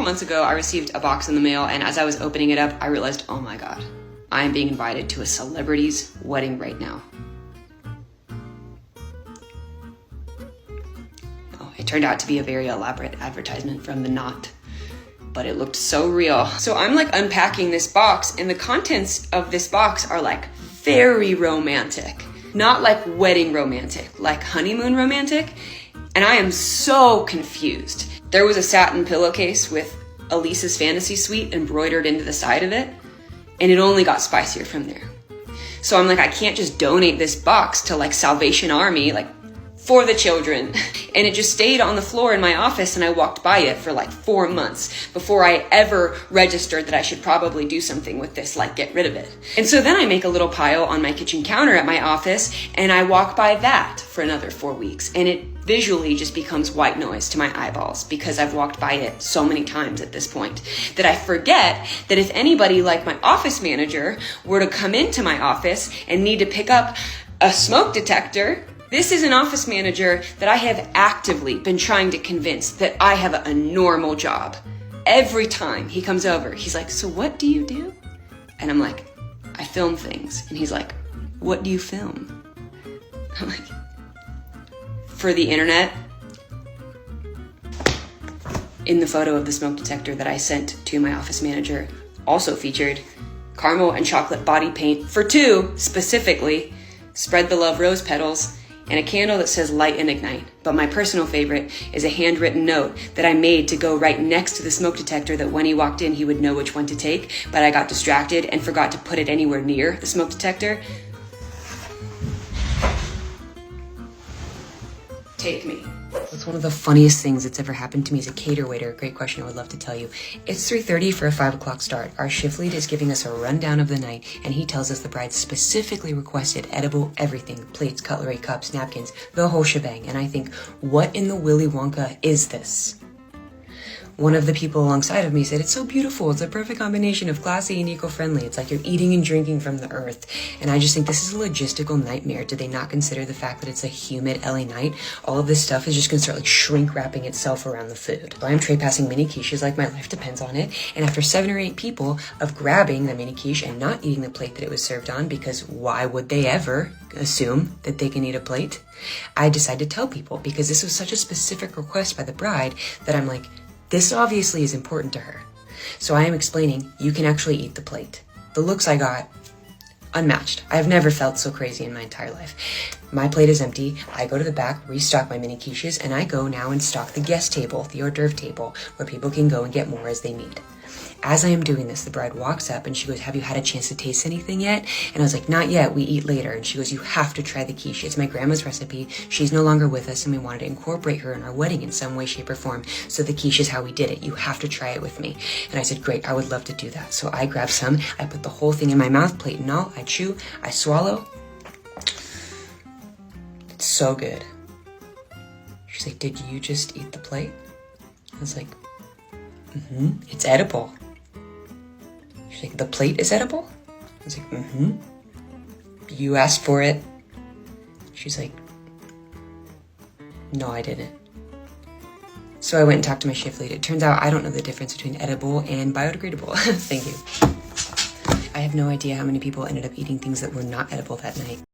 months ago, I received a box in the mail, and as I was opening it up, I realized, oh my God, I am being invited to a celebrity's wedding right now. Oh, it turned out to be a very elaborate advertisement from The Knot, but it looked so real. So I'm like unpacking this box, and the contents of this box are like very romantic. Not like wedding romantic, like honeymoon romantic. And I am so confused. There was a satin pillowcase with Elyse's fantasy suite embroidered into the side of it, and it only got spicier from there. So I'm like, I can't just donate this box to like Salvation Army, like for the children. And it just stayed on the floor in my office, and I walked by it for like 4 months before I ever registered that I should probably do something with this, like get rid of it. And so then I make a little pile on my kitchen counter at my office, and I walk by that for another 4 weeks. And it visually just becomes white noise to my eyeballs because I've walked by it so many times at this point that I forget that if anybody like my office manager were to come into my office and need to pick up a smoke detector, this is an office manager that I have actively been trying to convince that I have a normal job. Every time he comes over, he's like, so what do you do? And I'm like, I film things. And he's like, what do you film? I'm like, for the internet. In the photo of the smoke detector that I sent to my office manager, also featured caramel and chocolate body paint for 2 specifically, spread the love rose petals, and a candle that says light and ignite. But my personal favorite is a handwritten note that I made to go right next to the smoke detector that when he walked in, he would know which one to take, but I got distracted and forgot to put it anywhere near the smoke detector. Take me. It's one of the funniest things that's ever happened to me as a cater waiter. Great question, I would love to tell you. It's 3:30 for a 5 o'clock start. Our shift lead is giving us a rundown of the night, and he tells us the bride specifically requested edible everything. Plates, cutlery, cups, napkins, the whole shebang. And I think, what in the Willy Wonka is this? One of the people alongside of me said, it's so beautiful. It's a perfect combination of classy and eco-friendly. It's like you're eating and drinking from the earth. And I just think this is a logistical nightmare. Did they not consider the fact that it's a humid LA night? All of this stuff is just gonna start like shrink wrapping itself around the food. So I'm tray passing mini quiches like my life depends on it. And after 7 or 8 people of grabbing the mini quiche and not eating the plate that it was served on, because why would they ever assume that they can eat a plate? I decided to tell people, because this was such a specific request by the bride that I'm like, this obviously is important to her. So I am explaining, you can actually eat the plate. The looks I got, unmatched. I've never felt so crazy in my entire life. My plate is empty. I go to the back, restock my mini quiches, and I go now and stock the guest table, the hors d'oeuvre table, where people can go and get more as they need. As I am doing this, the bride walks up and she goes, have you had a chance to taste anything yet? And I was like, not yet, we eat later. And she goes, you have to try the quiche. It's my grandma's recipe. She's no longer with us, and we wanted to incorporate her in our wedding in some way, shape, or form. So the quiche is how we did it. You have to try it with me. And I said, great, I would love to do that. So I grab some, I put the whole thing in my mouth, plate and all, I chew, I swallow. It's so good. She's like, did you just eat the plate? I was like, it's edible. She's like, the plate is edible? I was like, You asked for it. She's like, no, I didn't. So I went and talked to my shift lead. It turns out I don't know the difference between edible and biodegradable. Thank you. I have no idea how many people ended up eating things that were not edible that night.